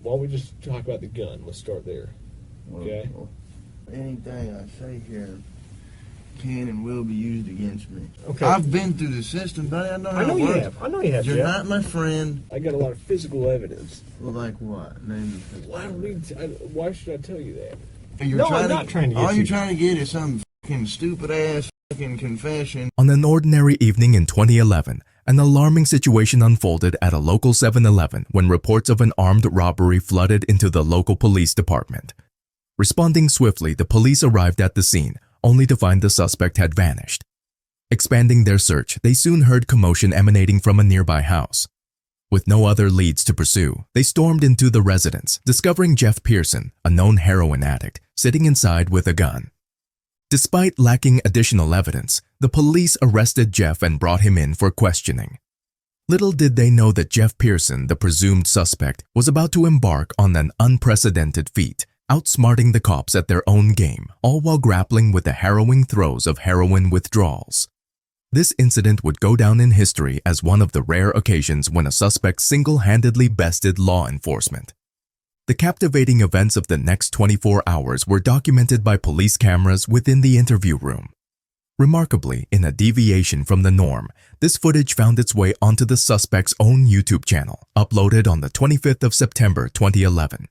why don't we just talk about the gun? Let's start there. Okay. Well, anything I say here can and will be used against me. Okay. I've been through the system, buddy. I know how I know it you works. have. I know you have. You're Jeff. not my friend. I got a lot of physical evidence. Well, like what? Name the physical Well, I don't evidence. need. Why should I tell you that? You're No, trying I'm not trying to get All you. you're trying to get is some fucking stupid ass fucking confession. On an ordinary evening in 2011, an alarming situation unfolded at a local 7-Eleven when reports of an armed robbery flooded into the local police department. Responding swiftly, the police arrived at the scene, only to find the suspect had vanished. Expanding their search, they soon heard commotion emanating from a nearby house. With no other leads to pursue, they stormed into the residence, discovering Jeff Pearson, a known heroin addict, sitting inside with a gun. Despite lacking additional evidence, the police arrested Jeff and brought him in for questioning. Little did they know that Jeff Pearson, the presumed suspect, was about to embark on an unprecedented feat, outsmarting the cops at their own game, all while grappling with the harrowing throes of heroin withdrawals. This incident would go down in history as one of the rare occasions when a suspect single-handedly bested law enforcement. The captivating events of the next 24 hours were documented by police cameras within the interview room. Remarkably, in a deviation from the norm, this footage found its way onto the suspect's own YouTube channel, uploaded on the 25th of September 2011.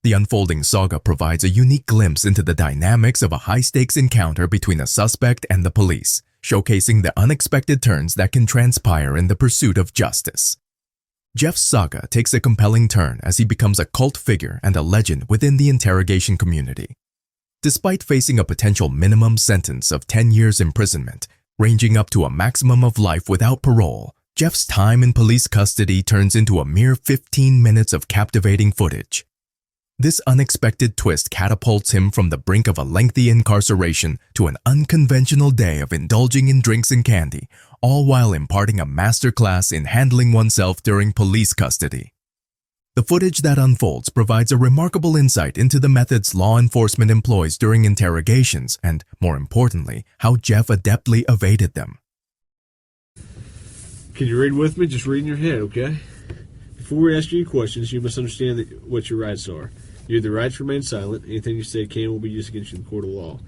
The unfolding saga provides a unique glimpse into the dynamics of a high-stakes encounter between a suspect and the police, showcasing the unexpected turns that can transpire in the pursuit of justice. Jeff's saga takes a compelling turn as he becomes a cult figure and a legend within the interrogation community. Despite facing a potential minimum sentence of 10 years imprisonment, ranging up to a maximum of life without parole, Jeff's time in police custody turns into a mere 15 minutes of captivating footage. This unexpected twist catapults him from the brink of a lengthy incarceration to an unconventional day of indulging in drinks and candy, all while imparting a masterclass in handling oneself during police custody. The footage that unfolds provides a remarkable insight into the methods law enforcement employs during interrogations and, more importantly, how Jeff adeptly evaded them. Can you read with me? Just read in your head, okay? Before we ask you any questions, you must understand what your rights are. You have the right to remain silent. Anything you say can and will be used against you in the court of law.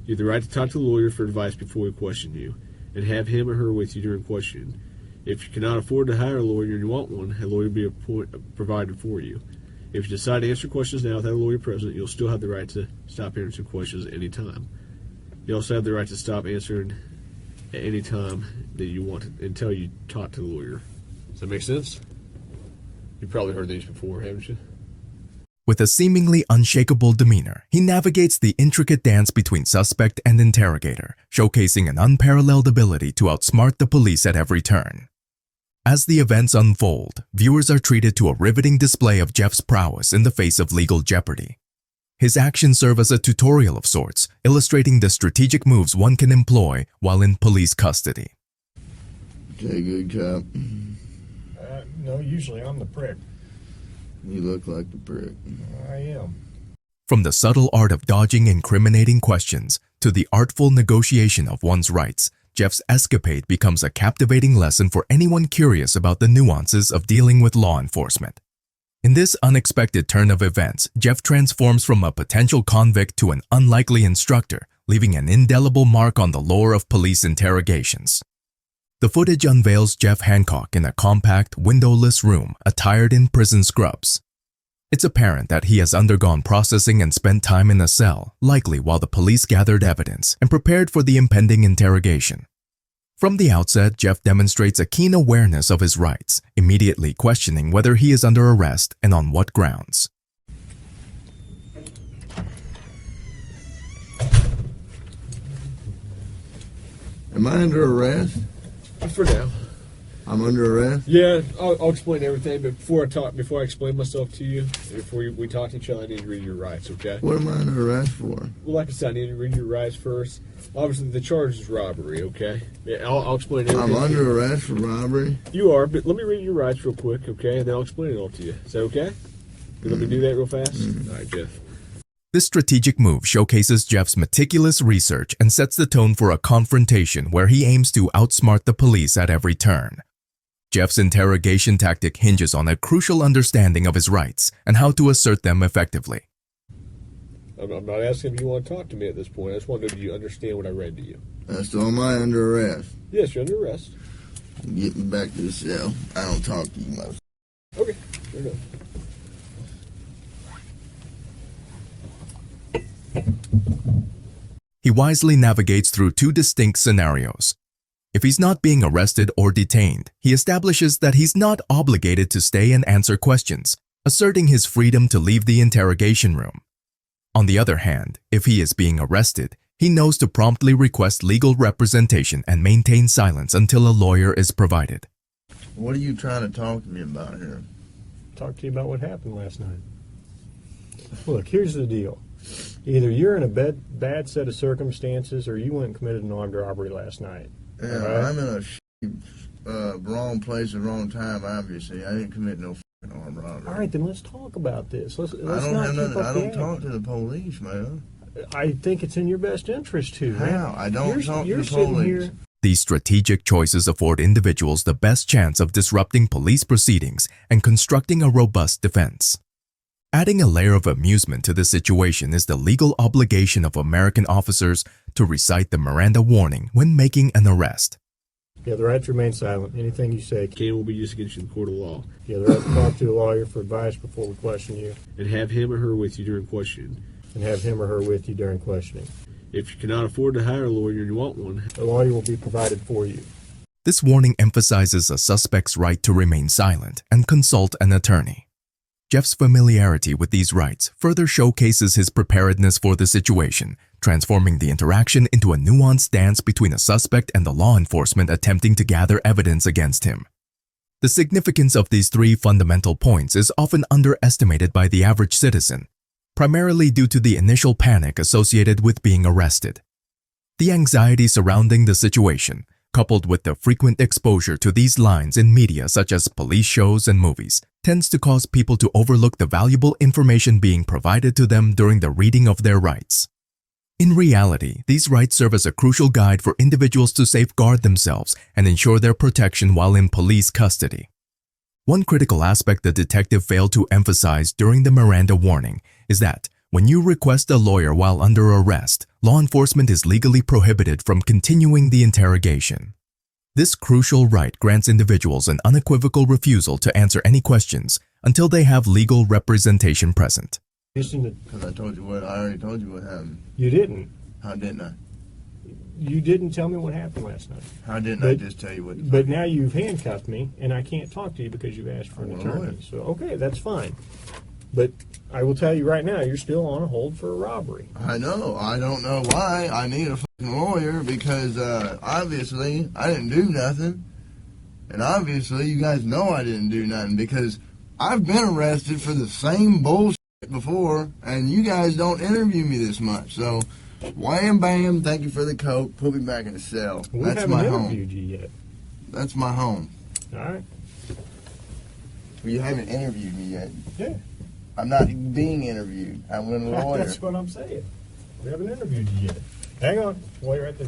You have the right to talk to a lawyer for advice before we question you, and have him or her with you during questioning. If you cannot afford to hire a lawyer and you want one, a lawyer will be provided for you. If you decide to answer questions now without a lawyer present, you'll still have the right to stop answering questions at any time. You also have the right to stop answering at any time that you want until you talk to the lawyer. Does that make sense? You've probably heard these before, haven't you? With a seemingly unshakable demeanor, he navigates the intricate dance between suspect and interrogator, showcasing an unparalleled ability to outsmart the police at every turn. As the events unfold, viewers are treated to a riveting display of Jeff's prowess in the face of legal jeopardy. His actions serve as a tutorial of sorts, illustrating the strategic moves one can employ while in police custody. Okay, good cop. No, usually I'm the prick. You look like the prick. I am. From the subtle art of dodging incriminating questions to the artful negotiation of one's rights, Jeff's escapade becomes a captivating lesson for anyone curious about the nuances of dealing with law enforcement. In this unexpected turn of events, Jeff transforms from a potential convict to an unlikely instructor, leaving an indelible mark on the lore of police interrogations. The footage unveils Jeff Hancock in a compact, windowless room attired in prison scrubs. It's apparent that he has undergone processing and spent time in a cell, likely while the police gathered evidence and prepared for the impending interrogation. From the outset, Jeff demonstrates a keen awareness of his rights, immediately questioning whether he is under arrest and on what grounds. Am I under arrest? For now. I'm under arrest? Yeah, I'll explain everything, but before I explain myself to you, before we talk to each other, I need to read your rights, okay? What am I under arrest for? Well, like I said, I need to read your rights first. Obviously, the charge is robbery, okay? Yeah, I'll explain everything. I'm under arrest for robbery? You are, but let me read your rights real quick, okay? And then I'll explain it all to you. Is that okay? Let me do that real fast? All right, Jeff. This strategic move showcases Jeff's meticulous research and sets the tone for a confrontation where he aims to outsmart the police at every turn. Jeff's interrogation tactic hinges on a crucial understanding of his rights and how to assert them effectively. I'm not asking if you want to talk to me at this point. I just want to know, do you understand what I read to you? So am I under arrest? Yes, you're under arrest. Get me back to the cell. I don't talk to you much. Okay, fair enough. He wisely navigates through two distinct scenarios. If he's not being arrested or detained, he establishes that he's not obligated to stay and answer questions, asserting his freedom to leave the interrogation room. On the other hand, if he is being arrested, he knows to promptly request legal representation and maintain silence until a lawyer is provided. What are you trying to talk to me about here? Talk to you about what happened last night. Look, here's the deal. Either you're in a bad set of circumstances or you went and committed an armed robbery last night. Yeah, Right. I'm in a wrong place at the wrong time, obviously. I didn't commit no f***ing armed robbery. All right, then let's talk about this. Let's I not don't have keep nothing. up I the don't act. talk to the police, man. I think it's in your best interest to. man. How? I don't talk to You're the sitting police. here. These strategic choices afford individuals the best chance of disrupting police proceedings and constructing a robust defense. Adding a layer of amusement to the situation is the legal obligation of American officers to recite the Miranda warning when making an arrest. You have the right to remain silent. Anything you say. Cane will be used against you in the court of law. You have the right to talk to a lawyer for advice before we question you, And have him or her with you during questioning. and have him or her with you during questioning. If you cannot afford to hire a lawyer and you want one, A lawyer will be provided for you. This warning emphasizes a suspect's right to remain silent and consult an attorney. Jeff's familiarity with these rights further showcases his preparedness for the situation, transforming the interaction into a nuanced dance between a suspect and the law enforcement attempting to gather evidence against him. The significance of these three fundamental points is often underestimated by the average citizen, primarily due to the initial panic associated with being arrested. The anxiety surrounding the situation, coupled with the frequent exposure to these lines in media such as police shows and movies, tends to cause people to overlook the valuable information being provided to them during the reading of their rights. In reality, these rights serve as a crucial guide for individuals to safeguard themselves and ensure their protection while in police custody. One critical aspect the detective failed to emphasize during the Miranda warning is that when you request a lawyer while under arrest, law enforcement is legally prohibited from continuing the interrogation. This crucial right grants individuals an unequivocal refusal to answer any questions until they have legal representation present. Listen to, Because I already told you what happened. you didn't. How didn't I? You didn't tell me what happened last night. How didn't I But- just tell you what? But now you've handcuffed me, and I can't talk to you because you asked for an I want a lawyer. attorney. So, okay, that's fine. But I will tell you right now, you're still on a hold for a robbery. I know. I don't know why I need a fucking lawyer because obviously I didn't do nothing, and obviously you guys know I didn't do nothing because I've been arrested for the same bullshit before, and you guys don't interview me this much. So, wham bam, thank you for the coke. Put me back in the cell. We That's haven't my interviewed home. you yet. That's my home. All right? You haven't interviewed me yet. Yeah. I'm not being interviewed. I'm with a lawyer. That's what I'm saying. We haven't interviewed you yet. Hang on. Wait right there.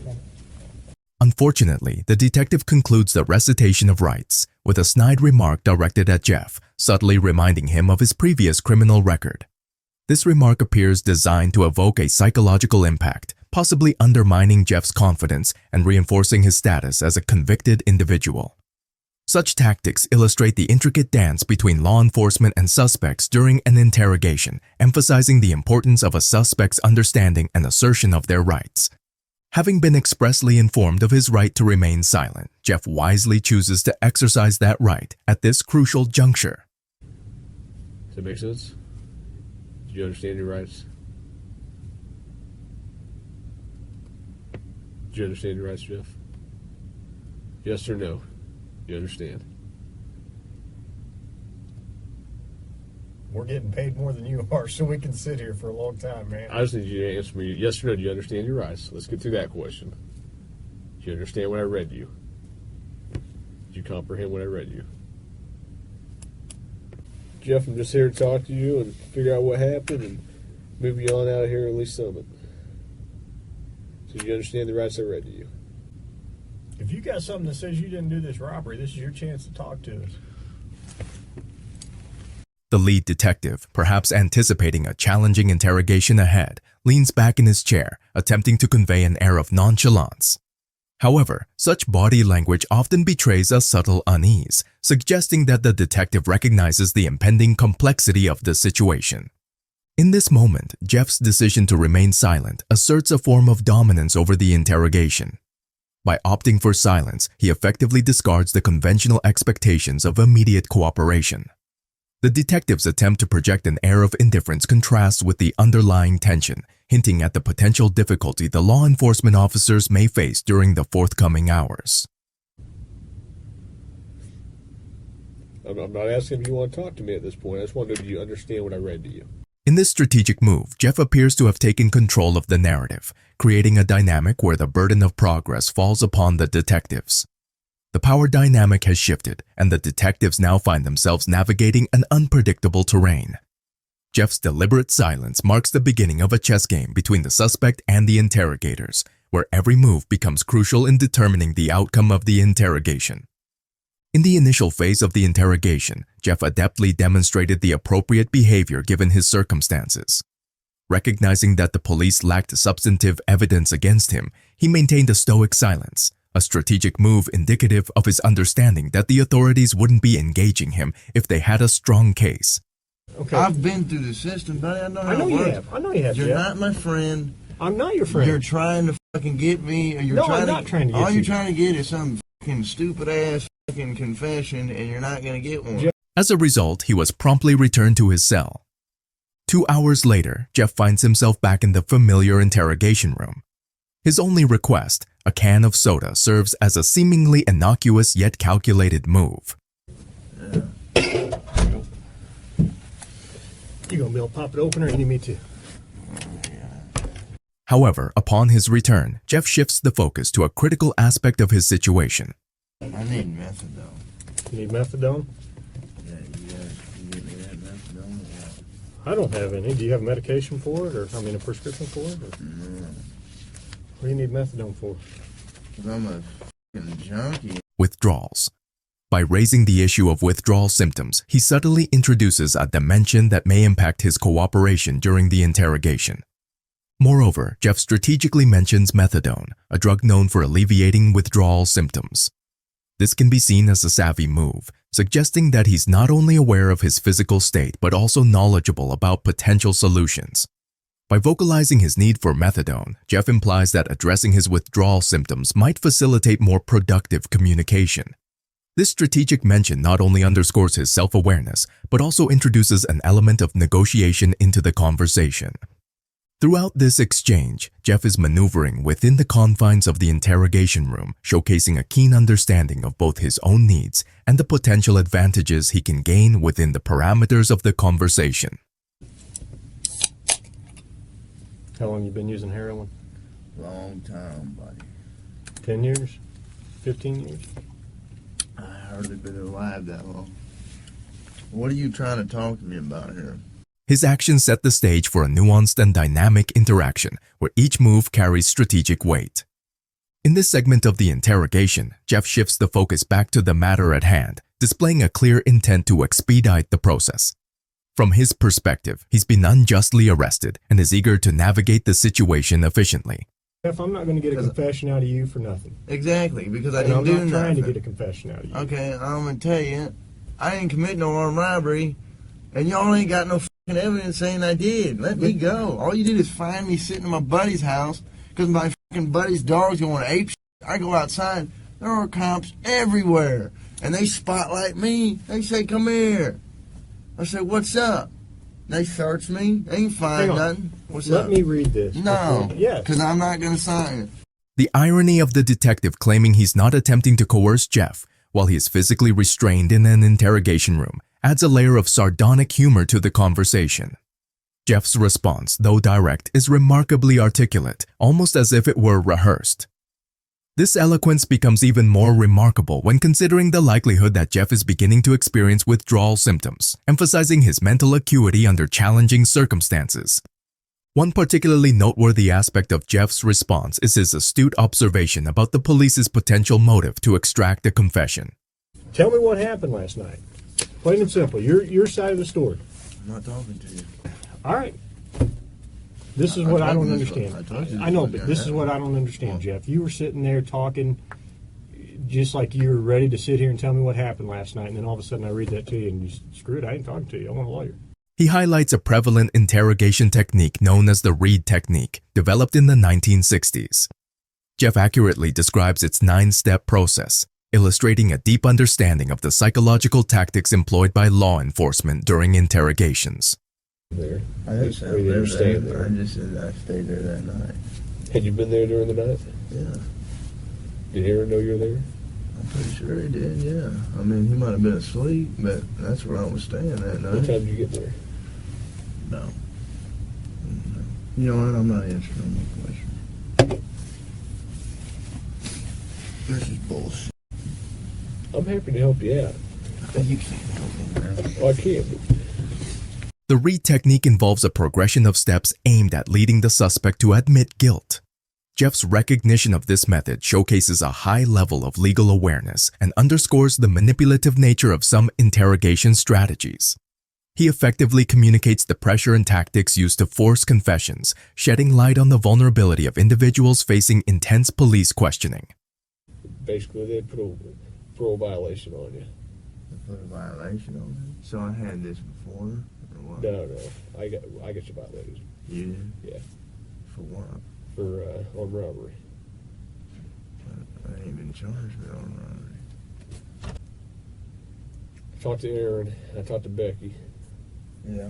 Unfortunately, the detective concludes the recitation of rights with a snide remark directed at Jeff, subtly reminding him of his previous criminal record. This remark appears designed to evoke a psychological impact, possibly undermining Jeff's confidence and reinforcing his status as a convicted individual. Such tactics illustrate the intricate dance between law enforcement and suspects during an interrogation, emphasizing the importance of a suspect's understanding and assertion of their rights. Having been expressly informed of his right to remain silent, Jeff wisely chooses to exercise that right at this crucial juncture. does that make sense? Do you understand your rights? Do you understand your rights, Jeff? Yes or no? You understand? We're getting paid more than you are, so we can sit here for a long time, man. I just need you to answer me yes or no. Do you understand your rights? Let's get through that question. Do you understand what I read you? Did you comprehend what I read you? Jeff, I'm just here to talk to you and figure out what happened and move you on out of here, at least some of it. So do you understand the rights I read to you? If you got something that says you didn't do this robbery, this is your chance to talk to us. The lead detective, perhaps anticipating a challenging interrogation ahead, leans back in his chair, attempting to convey an air of nonchalance. However, such body language often betrays a subtle unease, suggesting that the detective recognizes the impending complexity of the situation. In this moment, Jeff's decision to remain silent asserts a form of dominance over the interrogation. By opting for silence, he effectively discards the conventional expectations of immediate cooperation. The detective's attempt to project an air of indifference contrasts with the underlying tension, hinting at the potential difficulty the law enforcement officers may face during the forthcoming hours. I'm not asking if you want to talk to me at this point. I just wanted you to understand what I read to you. In this strategic move, Jeff appears to have taken control of the narrative, creating a dynamic where the burden of progress falls upon the detectives. The power dynamic has shifted, and the detectives now find themselves navigating an unpredictable terrain. Jeff's deliberate silence marks the beginning of a chess game between the suspect and the interrogators, where every move becomes crucial in determining the outcome of the interrogation. In the initial phase of the interrogation, Jeff adeptly demonstrated the appropriate behavior given his circumstances. Recognizing that the police lacked substantive evidence against him, he maintained a stoic silence, a strategic move indicative of his understanding that the authorities wouldn't be engaging him if they had a strong case. Okay. I've been through the system, buddy. I know how it you works. have. I know you have, You're Jeff. not my friend. I'm not your friend. You're trying to fucking get me. Or you're No, trying I'm not trying to get all you. you're trying to get is some fucking stupid ass fucking confession, and you're not gonna get one. Jeff- As a result, he was promptly returned to his cell. 2 hours later, Jeff finds himself back in the familiar interrogation room. His only request, a can of soda, serves as a seemingly innocuous yet calculated move. You gonna be able to pop it open, or you need me to? However, upon his return, Jeff shifts the focus to a critical aspect of his situation. I need methadone. You need methadone? Yeah, you guys can get me that methadone. I don't have any. Do you have medication for it, or a prescription for it? Or? No, What do you need methadone for? 'cause I'm a fucking junkie. Withdrawals. By raising the issue of withdrawal symptoms, he subtly introduces a dimension that may impact his cooperation during the interrogation. Moreover, Jeff strategically mentions methadone, a drug known for alleviating withdrawal symptoms. This can be seen as a savvy move, suggesting that he's not only aware of his physical state but also knowledgeable about potential solutions. By vocalizing his need for methadone, Jeff implies that addressing his withdrawal symptoms might facilitate more productive communication. This strategic mention not only underscores his self-awareness, but also introduces an element of negotiation into the conversation. Throughout this exchange, Jeff is maneuvering within the confines of the interrogation room, showcasing a keen understanding of both his own needs and the potential advantages he can gain within the parameters of the conversation. How long you been using heroin? Long time, buddy. 10 years? 15 years? I hardly been alive that long. What are you trying to talk to me about here? His actions set the stage for a nuanced and dynamic interaction where each move carries strategic weight. In this segment of the interrogation, Jeff shifts the focus back to the matter at hand, displaying a clear intent to expedite the process. From his perspective, he's been unjustly arrested and is eager to navigate the situation efficiently. Jeff, I'm not going to get a confession out of you for nothing. Exactly, because I And didn't I'm do not nothing. trying to get a confession out of you. Okay, I'm gonna tell you, I didn't commit no armed robbery, and y'all ain't got no fucking evidence saying I did. Let me go. All you did is find me sitting in my buddy's house because my fucking buddy's dog's going ape shit. I go outside, there are cops everywhere, and they spotlight me. They say, "Come here." I say, "What's up?" They search me. They ain't find Hang on. nothing. What's Let up? me read this. No, Yes. because I'm not gonna sign it. The irony of the detective claiming he's not attempting to coerce Jeff while he is physically restrained in an interrogation room adds a layer of sardonic humor to the conversation. Jeff's response, though direct, is remarkably articulate, almost as if it were rehearsed. This eloquence becomes even more remarkable when considering the likelihood that Jeff is beginning to experience withdrawal symptoms, emphasizing his mental acuity under challenging circumstances. One particularly noteworthy aspect of Jeff's response is his astute observation about the police's potential motive to extract a confession. Tell me what happened last night. Plain and simple. Your side of the story. I'm not talking to you. All right. This is what I don't understand. I know, but this is what I don't understand, What? Jeff. You were sitting there talking just like you were ready to sit here and tell me what happened last night, and then all of a sudden I read that to you, and you screw it, I ain't talking to you. I want a lawyer. He highlights a prevalent interrogation technique known as the Reed technique, developed in the 1960s. Jeff accurately describes its 9-step process, illustrating a deep understanding of the psychological tactics employed by law enforcement during interrogations. There. I didn't say I Or you lived stayed there. there. I just said I stayed there that night. Had you been there during the night? Yeah. Did Aaron know you were there? I'm pretty sure he did, yeah. I mean, he might have been asleep, but that's where I was staying that What night. time did you get there? No. You know what? I'm not answering no more questions. This is bullshit. I'm happy to help you out. You can't help me, man. Oh, I can't. The Reed technique involves a progression of steps aimed at leading the suspect to admit guilt. Jeff's recognition of this method showcases a high level of legal awareness and underscores the manipulative nature of some interrogation strategies. He effectively communicates the pressure and tactics used to force confessions, shedding light on the vulnerability of individuals facing intense police questioning. Basically, they put a parole violation on you. Put a violation on me. So I had this before, or what? No. I got you violated. You did? Yeah. For what? For armed robbery. I ain't been charged with armed robbery. I talked to Aaron. I talked to Becky. Yeah.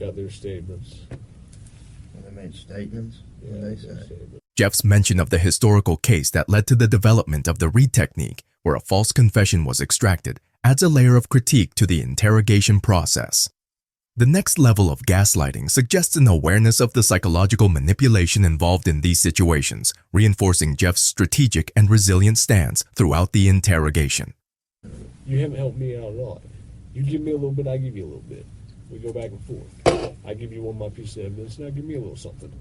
Got their statements. When they made statements, what they their say? statements. Jeff's mention of the historical case that led to the development of the Reed technique, where a false confession was extracted, adds a layer of critique to the interrogation process. The next level of gaslighting suggests an awareness of the psychological manipulation involved in these situations, reinforcing Jeff's strategic and resilient stance throughout the interrogation. You haven't helped me out a lot. You give me a little bit, I give you a little bit. We go back and forth. I give you one of my pieces of evidence, now give me a little something.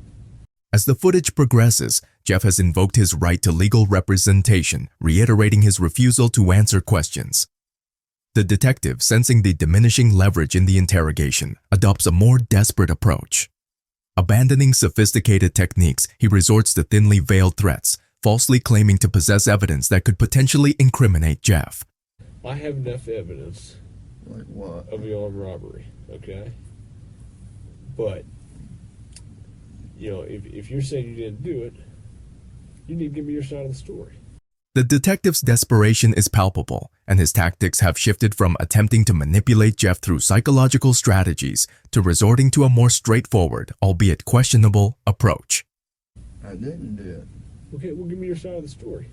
As the footage progresses, Jeff has invoked his right to legal representation, reiterating his refusal to answer questions. The detective, sensing the diminishing leverage in the interrogation, adopts a more desperate approach. Abandoning sophisticated techniques, he resorts to thinly veiled threats, falsely claiming to possess evidence that could potentially incriminate Jeff. I have enough evidence Like what? of the armed robbery, okay? But, you know, if you're saying you didn't do it, you need to give me your side of the story. The detective's desperation is palpable, and his tactics have shifted from attempting to manipulate Jeff through psychological strategies to resorting to a more straightforward, albeit questionable, approach. I didn't do it. Okay, well, give me your side of the story.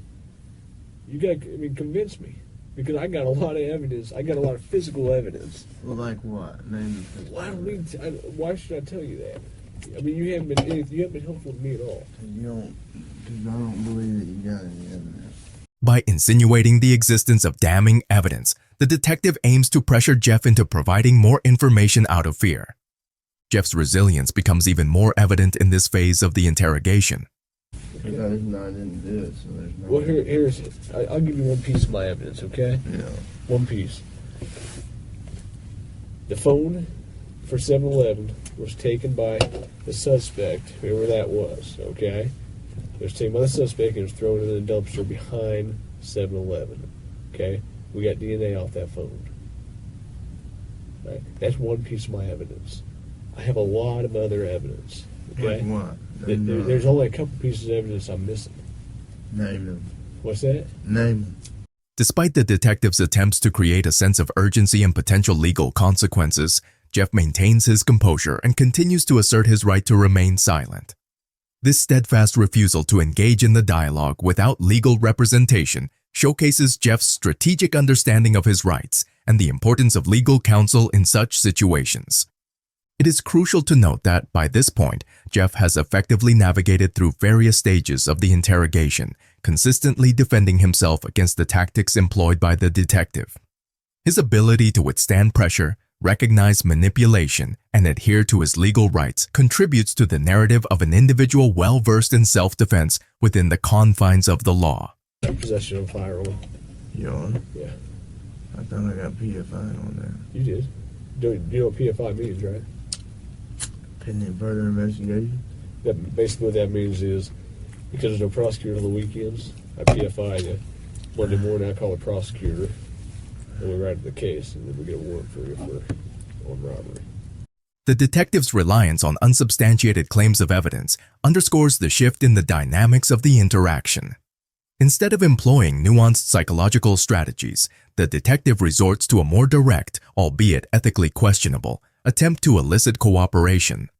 You got, convince me. Because I got a lot of evidence. I got a lot of physical evidence. Well, like what? Name the Well, I don't need to, why should I tell you that? I mean, you haven't been helpful to me at all. You don't, because I don't believe that you got any evidence. By insinuating the existence of damning evidence, the detective aims to pressure Jeff into providing more information out of fear. Jeff's resilience becomes even more evident in this phase of the interrogation. Because I didn't do it, so there's no. Well, here's I'll give you one piece of my evidence, okay? Yeah. One piece. The phone for 7-Eleven was taken by the suspect, whoever that was, okay? It was taken by the suspect and was thrown in the dumpster behind 7-Eleven, okay? We got DNA off that phone. Right? That's one piece of my evidence. I have a lot of other evidence, okay? Like what? There's only a couple pieces of evidence I'm missing. Name them. What's that? Name them. Despite the detective's attempts to create a sense of urgency and potential legal consequences, Jeff maintains his composure and continues to assert his right to remain silent. This steadfast refusal to engage in the dialogue without legal representation showcases Jeff's strategic understanding of his rights and the importance of legal counsel in such situations. It is crucial to note that, by this point, Jeff has effectively navigated through various stages of the interrogation, consistently defending himself against the tactics employed by the detective. His ability to withstand pressure, recognize manipulation, and adhere to his legal rights contributes to the narrative of an individual well-versed in self-defense within the confines of the law. Possession of a firearm. You on? Yeah. I thought I got PFI on there. You did. You know what PFI means, right? Pending further investigation? That basically what that means is because there's no prosecutor on the weekends, I PFI you. Monday morning I call a prosecutor and we write the case and then we get a warrant for you for armed robbery. The detective's reliance on unsubstantiated claims of evidence underscores the shift in the dynamics of the interaction. Instead of employing nuanced psychological strategies, the detective resorts to a more direct, albeit ethically questionable, attempt to elicit cooperation.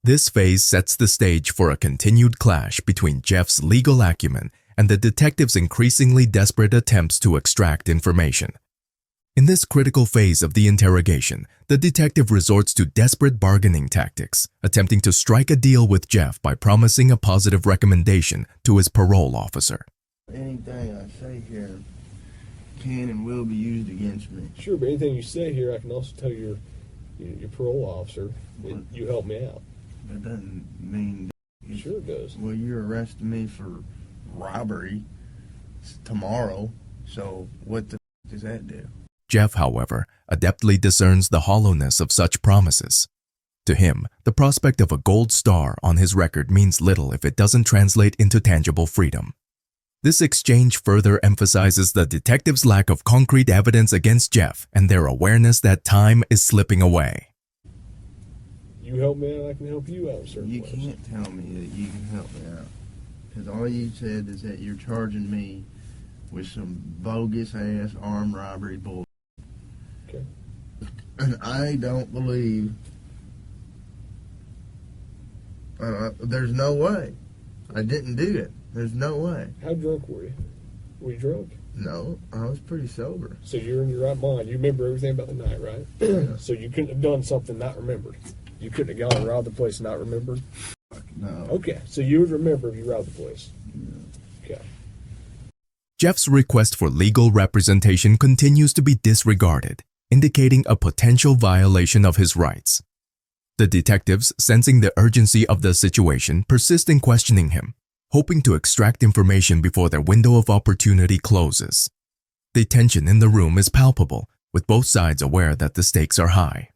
This phase sets the stage for a continued clash between Jeff's legal acumen and the detective's increasingly desperate attempts to extract information. In this critical phase of the interrogation, the detective resorts to desperate bargaining tactics, attempting to strike a deal with Jeff by promising a positive recommendation to his parole officer. Anything I say here can and will be used against me. Sure, but anything you say here, I can also tell your parole officer that What? you helped me out. That doesn't mean. Sure it does. Well, you're arresting me for robbery tomorrow, so what the does that do? Jeff, however, adeptly discerns the hollowness of such promises. To him, the prospect of a gold star on his record means little if it doesn't translate into tangible freedom. This exchange further emphasizes the detective's lack of concrete evidence against Jeff and their awareness that time is slipping away. You help me out, I can help you out in certain You ways. can't tell me that you can help me out, because all you said is that you're charging me with some bogus ass armed robbery bull. Okay. And I don't believe. There's no way. I didn't do it. There's no way. How drunk were you? Were you drunk? No, I was pretty sober. So you're in your right mind. You remember everything about the night, right? So you couldn't have done something not remembered. You couldn't have gone and robbed the place and not remembered? No. Okay, so you would remember if you robbed the place. Okay. Jeff's request for legal representation continues to be disregarded, indicating a potential violation of his rights. The detectives, sensing the urgency of the situation, persist in questioning him, hoping to extract information before their window of opportunity closes. The tension in the room is palpable, with both sides aware that the stakes are high.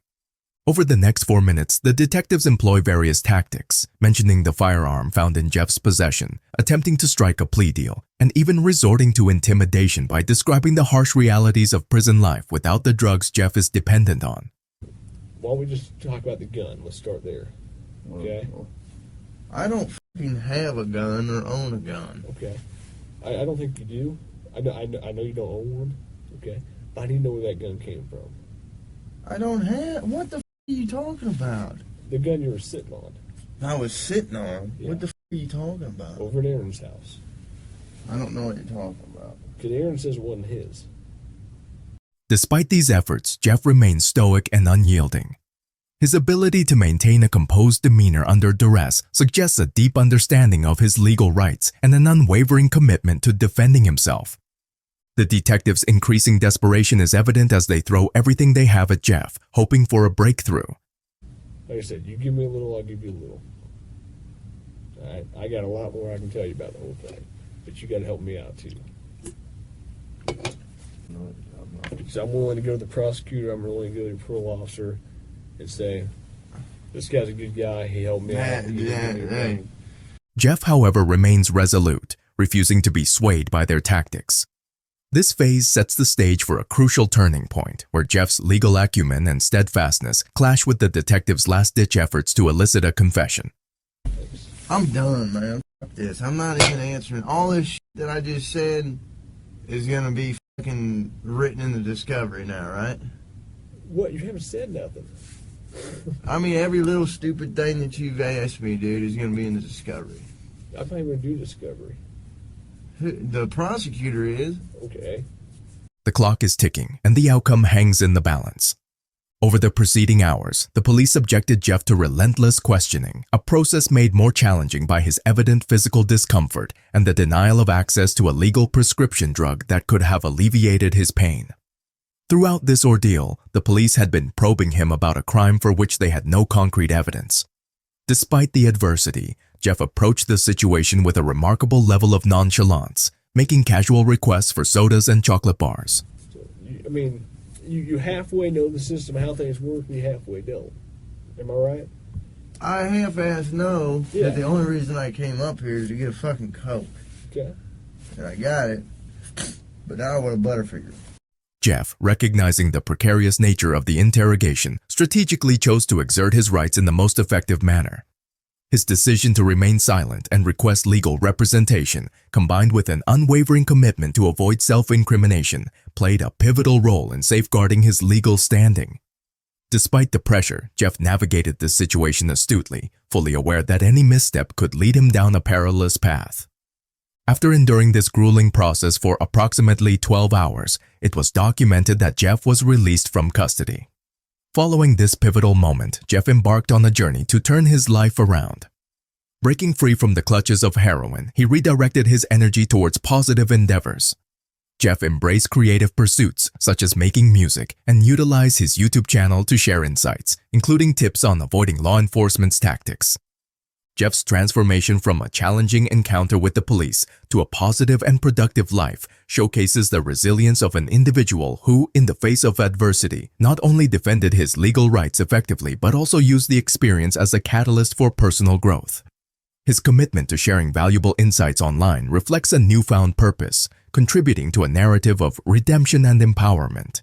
Over the next 4 minutes, the detectives employ various tactics, mentioning the firearm found in Jeff's possession, attempting to strike a plea deal, and even resorting to intimidation by describing the harsh realities of prison life without the drugs Jeff is dependent on. Why don't we just talk about the gun? Let's start there. Okay. I don't fucking have a gun or own a gun. Okay. I don't think you do. I know you don't own one. Okay. But I need to know where that gun came from. I don't have. What the f are you talking about? The gun you were sitting on. I was sitting on. Yeah. What the f are you talking about? Over at Aaron's house. I don't know what you're talking about. Because Aaron says it wasn't his. Despite these efforts, Jeff remains stoic and unyielding. His ability to maintain a composed demeanor under duress suggests a deep understanding of his legal rights and an unwavering commitment to defending himself. The detectives' increasing desperation is evident as they throw everything they have at Jeff, hoping for a breakthrough. Like I said, you give me a little, I'll give you a little. All right, I got a lot more I can tell you about the whole thing, but you got to help me out too. Because I'm willing to go to the prosecutor, I'm willing to go to the parole officer, and say, "This guy's a good guy. He helped me out." He didn't do anything. Jeff, however, remains resolute, refusing to be swayed by their tactics. This phase sets the stage for a crucial turning point where Jeff's legal acumen and steadfastness clash with the detective's last-ditch efforts to elicit a confession. I'm done, man. Fuck this. I'm not even answering. All this shit that I just said is gonna be fucking written in the discovery now, right? What? You haven't said nothing. I mean, every little stupid thing that you've asked me, dude, is gonna be in the discovery. I'm not even going to do discovery. The prosecutor is. Okay. The clock is ticking, and the outcome hangs in the balance. Over the preceding hours, the police subjected Jeff to relentless questioning, a process made more challenging by his evident physical discomfort and the denial of access to a legal prescription drug that could have alleviated his pain. Throughout this ordeal, the police had been probing him about a crime for which they had no concrete evidence. Despite the adversity, Jeff approached the situation with a remarkable level of nonchalance, making casual requests for sodas and chocolate bars. I mean, you halfway know the system, how things work, and you halfway don't. Am I right? I half-ass know Yeah. that the only reason I came up here is to get a fucking Coke. Okay. And I got it. But now I want a Butterfinger. Jeff, recognizing the precarious nature of the interrogation, strategically chose to exert his rights in the most effective manner. His decision to remain silent and request legal representation, combined with an unwavering commitment to avoid self-incrimination, played a pivotal role in safeguarding his legal standing. Despite the pressure, Jeff navigated this situation astutely, fully aware that any misstep could lead him down a perilous path. After enduring this grueling process for approximately 12 hours, it was documented that Jeff was released from custody. Following this pivotal moment, Jeff embarked on a journey to turn his life around. Breaking free from the clutches of heroin, he redirected his energy towards positive endeavors. Jeff embraced creative pursuits such as making music and utilized his YouTube channel to share insights, including tips on avoiding law enforcement's tactics. Jeff's transformation from a challenging encounter with the police to a positive and productive life showcases the resilience of an individual who, in the face of adversity, not only defended his legal rights effectively but also used the experience as a catalyst for personal growth. His commitment to sharing valuable insights online reflects a newfound purpose, contributing to a narrative of redemption and empowerment.